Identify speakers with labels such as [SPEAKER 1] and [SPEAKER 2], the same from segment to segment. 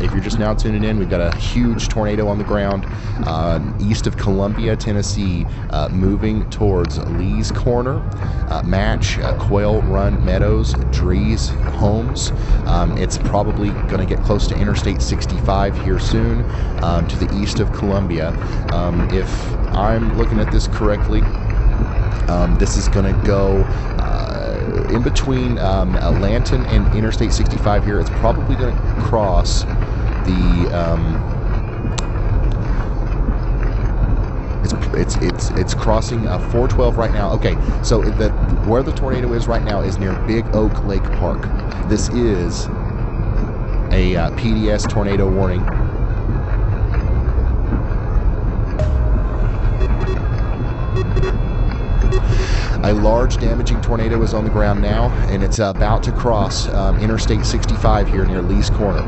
[SPEAKER 1] If you're just now tuning in, we've got a huge tornado on the ground east of Columbia, Tennessee, moving towards Lee's Corner, Match, Quail Run Meadows, Drees, Holmes. It's probably going to get close to Interstate 65 here soon, to the east of Columbia. If I'm looking at this correctly, this is going to go in between Lanton and Interstate 65 here. It's probably going to cross the it's crossing 412 right now. Okay, so where the tornado is right now is near Big Oak Lake Park. This is a PDS tornado warning. A large damaging tornado is on the ground now, and it's about to cross Interstate 65 here near Lee's Corner.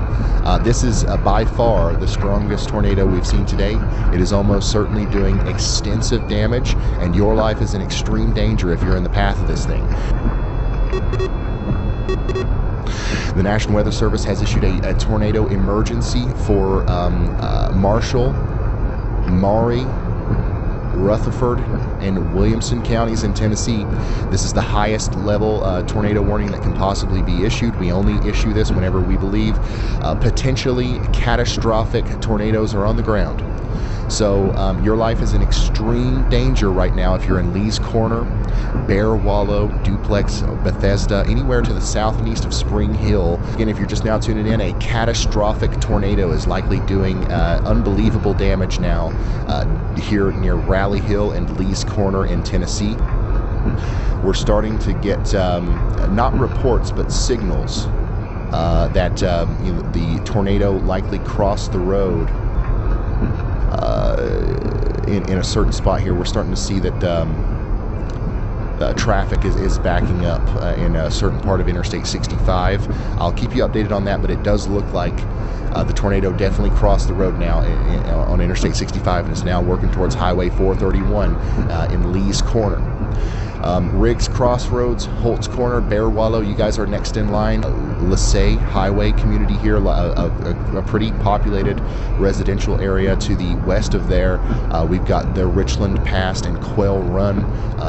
[SPEAKER 1] This is by far the strongest tornado we've seen today. It is almost certainly doing extensive damage, and your life is in extreme danger if you're in the path of this thing. The National Weather Service has issued a tornado emergency for Marshall, Maury, Rutherford, and Williamson counties in Tennessee. This is the highest level tornado warning that can possibly be issued. We only issue this whenever we believe potentially catastrophic tornadoes are on the ground. So your life is in extreme danger right now if you're in Lee's Corner, Bear Wallow, Duplex, Bethesda, anywhere to the south and east of Spring Hill. Again, if you're just now tuning in, a catastrophic tornado is likely doing unbelievable damage now here near Rally Hill and Lee's Corner in Tennessee. We're starting to get not reports but signals that the tornado likely crossed the road in a certain spot here. We're starting to see that traffic is backing up in a certain part of Interstate 65. I'll keep you updated on that, but it does look like the tornado definitely crossed the road now on Interstate 65 and is now working towards Highway 431 in Lee's Corner. Riggs Crossroads, Holtz Corner, Bear Wallow, you guys are next in line. Lacey Highway community here, a pretty populated residential area to the west of there. We've got the Richland Pass and Quail Run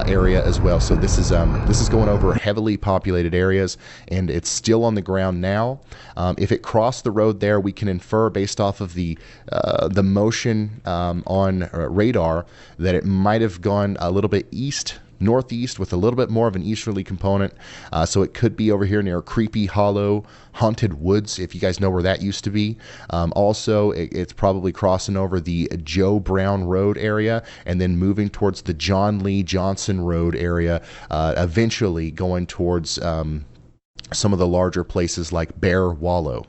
[SPEAKER 1] area as well. So this is going over heavily populated areas, and it's still on the ground now. If it crossed the road there, we can infer based off of the motion on radar that it might have gone a little bit northeast with a little bit more of an easterly component, so it could be over here near Creepy Hollow, Haunted Woods, if you guys know where that used to be. Also, it's probably crossing over the Joe Brown Road area and then moving towards the John Lee Johnson Road area, eventually going towards some of the larger places like Bear Wallow.